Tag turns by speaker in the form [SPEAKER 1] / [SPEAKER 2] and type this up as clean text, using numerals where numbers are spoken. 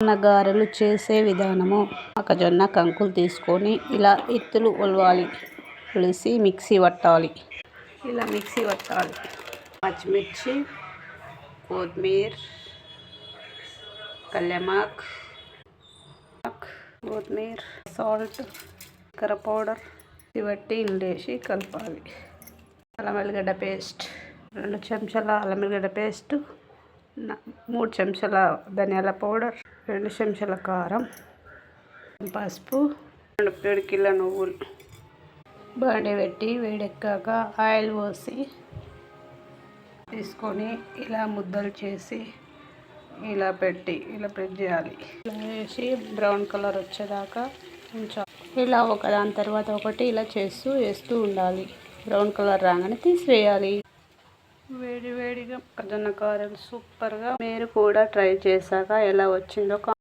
[SPEAKER 1] మొక్కజొన్న గారెలు చేసే విధానము. మొక్కజొన్న కంకులు తీసుకొని ఇలా ఎత్తులు ఒలవాలి, ఒలిసి మిక్సీ పట్టాలి. ఇలా మిక్సీ పట్టాలి. పచ్చిమిర్చి, కొత్తిమీర, కళ్యామాక్, కొత్తిమీర, సాల్ట్, కర్ర పౌడర్ ఇవట్టి ఇండేసి కలపాలి. అల్లం వెల్లిగడ్డ పేస్ట్, 2 చెంచాల అల్లం వెల్లిగడ్డ పేస్ట్, 3 చెంచాల ధనియాల పౌడర్, 2 చెంచాల కారం, పసుపు, 2 పిడికిల నువ్వులు. బాండి పెట్టి వేడెక్కాక ఆయిల్ పోసి తీసుకొని ఇలా ముద్దలు చేసి ఇలా పెట్టి ఇలా ప్రెస్ చేయాలి. ఇలా వేసి బ్రౌన్ కలర్ వచ్చేదాకా ఉంచాలి. ఇలా ఒకదాని తర్వాత ఒకటి ఇలా వేస్తూ ఉండాలి. బ్రౌన్ కలర్ రాగానే తీసివేయాలి. వేడి వేడిగా మొక్కజొన్న గారెలు సూపర్గా. మీరు కూడా ట్రై చేశాక ఎలా వచ్చిందో